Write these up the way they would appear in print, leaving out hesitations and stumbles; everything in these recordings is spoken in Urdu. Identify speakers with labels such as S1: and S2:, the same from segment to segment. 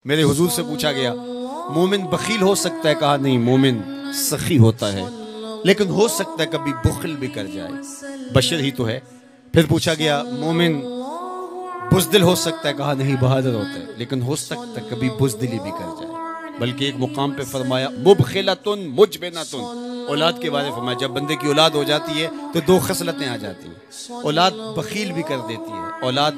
S1: میرے حضور سے پوچھا گیا مومن بخیل ہو سکتا ہے؟ کہا نہیں، مومن سخی ہوتا ہے، لیکن ہو سکتا ہے کبھی بخل بھی کر جائے، بشر ہی تو ہے۔ پھر پوچھا گیا مومن بزدل ہو سکتا ہے؟ کہا نہیں، بہادر ہوتا ہے، لیکن ہو سکتا ہے کبھی بزدلی بھی کر جائے۔ بلکہ ایک مقام پہ فرمایا مبخلتن مجبنتن، اولاد کے بارے فرمایا جب بندے کی اولاد ہو جاتی ہے تو دو خصلتیں آ جاتی ہیں، اولاد بخیل بھی کر دیتی ہے، اولاد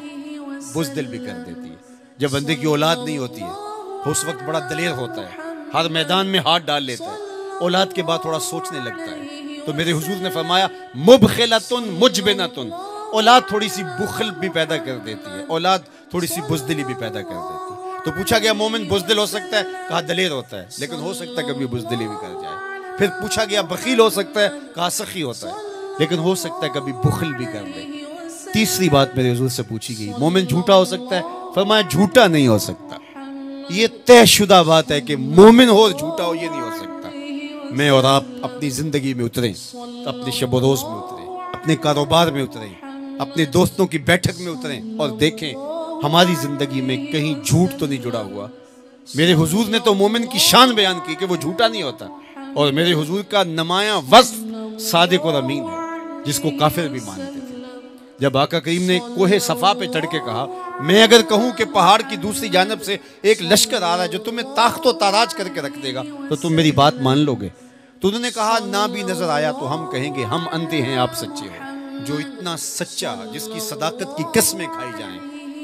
S1: بزدل بھی کر دیتی ہے۔ جب بندے کی اولاد نہیں ہوتی ہے اس وقت بڑا دلیر ہوتا ہے، ہر میدان میں ہاتھ ڈال لیتا ہے، اولاد کے بعد تھوڑا سوچنے لگتا ہے۔ تو میرے حضور نے فرمایا مبخلتن مجبنتن، اولاد تھوڑی سی بخل بھی پیدا کر دیتی ہے، اولاد تھوڑی سی بزدلی بھی پیدا کر دیتی ہے۔ تو پوچھا گیا مومن بزدل ہو سکتا ہے؟ کہا دلیر ہوتا ہے، لیکن ہو سکتا ہے کبھی بزدلی بھی کر جائے۔ پھر پوچھا گیا بخیل ہو سکتا ہے؟ کہا سخی ہوتا ہے، لیکن ہو سکتا ہے کبھی بخل بھی کر دے۔ تیسری بات میرے حضور سے پوچھی گئی مومن جھوٹا ہو سکتا ہے؟ فرمایا جھوٹا نہیں ہو سکتا، یہ طے شدہ بات ہے کہ مومن ہو اور جھوٹا ہو یہ نہیں ہو سکتا۔ میں اور آپ اپنی زندگی میں اتریں، اپنے شب و روز میں اتریں، اپنے کاروبار میں اتریں، اپنے دوستوں کی بیٹھک میں اتریں اور دیکھیں ہماری زندگی میں کہیں جھوٹ تو نہیں جڑا ہوا۔ میرے حضور نے تو مومن کی شان بیان کی کہ وہ جھوٹا نہیں ہوتا، اور میرے حضور کا نمایاں وصف صادق اور امین ہے، جس کو کافر بھی مانتے تھے۔ جب آقا کریم نے کوہ صفا پہ چڑھ کے کہا میں اگر کہوں کہ پہاڑ کی دوسری جانب سے ایک لشکر آ رہا ہے جو تمہیں تاخت و تاراج کر کے رکھ دے گا تو تم میری بات مان لو گے؟ تو انہوں نے کہا نہ بھی نظر آیا تو ہم کہیں گے ہم اندھے ہیں، آپ سچے ہو۔ جو اتنا سچا، جس کی صداقت کی قسمیں کھائی جائیں،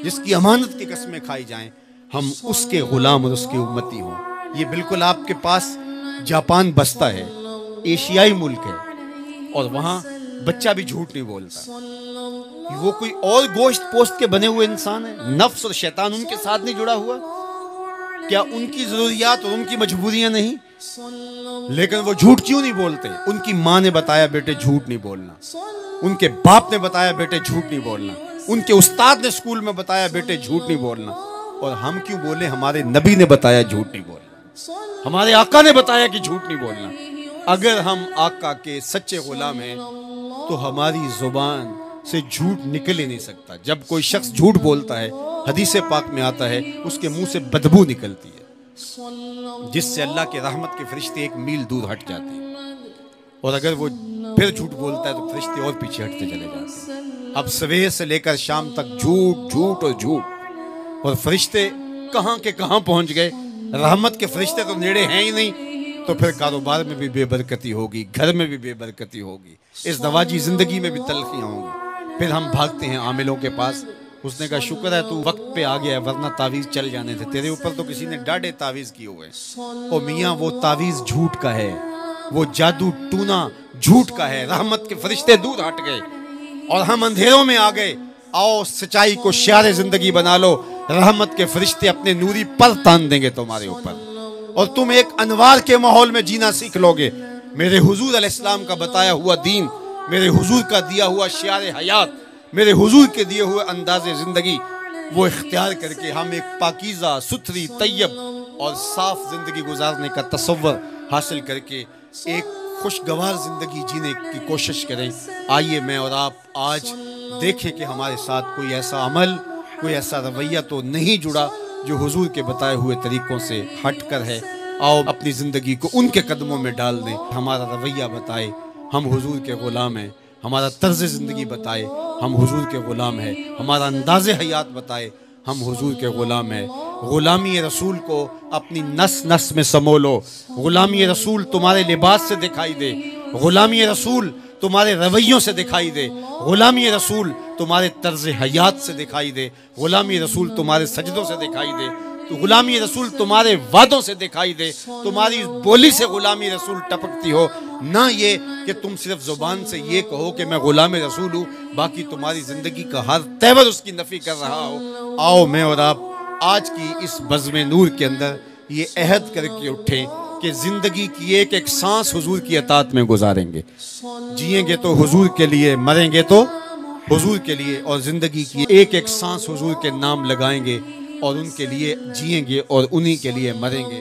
S1: جس کی امانت کی قسمیں کھائی جائیں، ہم اس کے غلام اور اس کے امتی ہوں۔ یہ بالکل آپ کے پاس جاپان بستا ہے، ایشیائی ملک ہے، اور وہاں بچہ بھی جھوٹ نہیں بولتا۔ وہ کوئی اور گوشت پوست کے بنے ہوئے انسان ہے، نفس اور شیطان ان کے ساتھ نہیں جڑا ہوا؟ کیا ان کی ضروریات اور ان کی مجبوریاں نہیں؟ لیکن وہ جھوٹ کیوں نہیں بولتے؟ ان کی ماں نے بتایا بیٹے جھوٹ نہیں بولنا، ان کے باپ نے بتایا بیٹے جھوٹ نہیں بولنا، ان کے استاد نے اسکول میں بتایا بیٹے جھوٹ نہیں بولنا۔ اور ہم کیوں بولیں؟ ہمارے نبی نے بتایا جھوٹ نہیں بولنا، ہمارے آقا نے بتایا کہ جھوٹ نہیں بولنا۔ اگر ہم آقا کے سچے غلام ہیں تو ہماری زبان سے جھوٹ نکل ہی نہیں سکتا۔ جب کوئی شخص جھوٹ بولتا ہے حدیث پاک میں آتا ہے اس کے منہ سے بدبو نکلتی ہے، جس سے اللہ کے رحمت کے فرشتے ایک میل دور ہٹ جاتے ہیں، اور اگر وہ پھر جھوٹ بولتا ہے تو فرشتے اور پیچھے ہٹتے چلے جاتے ہیں۔ اب سویر سے لے کر شام تک جھوٹ جھوٹ اور جھوٹ، اور فرشتے کہاں کے کہاں پہنچ گئے۔ رحمت کے فرشتے تو نیڑے ہیں ہی نہیں، تو پھر کاروبار میں بھی بے برکتی ہوگی، گھر میں بھی بے برکتی ہوگی، اس دواجی زندگی میں بھی تلخیاں ہوں گی۔ پھر ہم بھاگتے ہیں عاملوں کے پاس، اس نے کہا شکر ہے تو وقت پہ آ گیا ہے ورنہ تعویذ چل جانے تھے، تیرے اوپر تو کسی نے ڈاڑے تعویذ کیے ہوئے۔ او میاں وہ تعویذ جھوٹ کا ہے، وہ جادو ٹونا جھوٹ کا ہے، رحمت کے فرشتے دور ہٹ گئے اور ہم اندھیروں میں آ گئے۔ آؤ سچائی کو شعار زندگی بنا لو، رحمت کے فرشتے اپنے نوری پر تان دیں گے تمہارے اوپر، اور تم ایک انوار کے ماحول میں جینا سیکھ لو گے۔ میرے حضور علیہ السلام کا بتایا ہوا دین، میرے حضور کا دیا ہوا شعار حیات، میرے حضور کے دیے ہوئے انداز زندگی، وہ اختیار کر کے ہم ایک پاکیزہ ستھری طیب اور صاف زندگی گزارنے کا تصور حاصل کر کے ایک خوشگوار زندگی جینے کی کوشش کریں۔ آئیے میں اور آپ آج دیکھیں کہ ہمارے ساتھ کوئی ایسا عمل، کوئی ایسا رویہ تو نہیں جڑا جو حضور کے بتائے ہوئے طریقوں سے ہٹ کر ہے۔ آؤ اپنی زندگی کو ان کے قدموں میں ڈال دیں، ہمارا رویہ بتائے ہم حضور کے غلام ہیں، ہمارا طرز زندگی بتائے ہم حضور کے غلام ہیں، ہمارا انداز حیات بتائے ہم حضور کے غلام ہیں۔ غلامی رسول کو اپنی نس نس میں سمو لو، غلامی رسول تمہارے لباس سے دکھائی دے، غلامی رسول تمہارے رویوں سے دکھائی دے، غلامی رسول تمہارے طرز حیات سے دکھائی دے، غلامی رسول تمہارے سجدوں سے دکھائی دے، تو غلامی رسول تمہارے وعدوں سے دکھائی دے، تمہاری بولی سے غلامی رسول ٹپکتی ہو، نہ یہ کہ تم صرف زبان سے یہ کہو کہ میں غلام رسول ہوں، باقی تمہاری زندگی کا ہر تیور اس کی نفی کر رہا ہو۔ آؤ میں اور آپ آج کی اس بزم نور کے اندر یہ عہد کر کے اٹھیں کہ زندگی کی ایک ایک سانس حضور کی اطاعت میں گزاریں گے، جئیں گے تو حضور کے لیے، مریں گے تو حضور کے لیے، اور زندگی کی ایک ایک سانس حضور کے نام لگائیں گے اور ان کے لیے جئیں گے اور انہی کے لیے مریں گے۔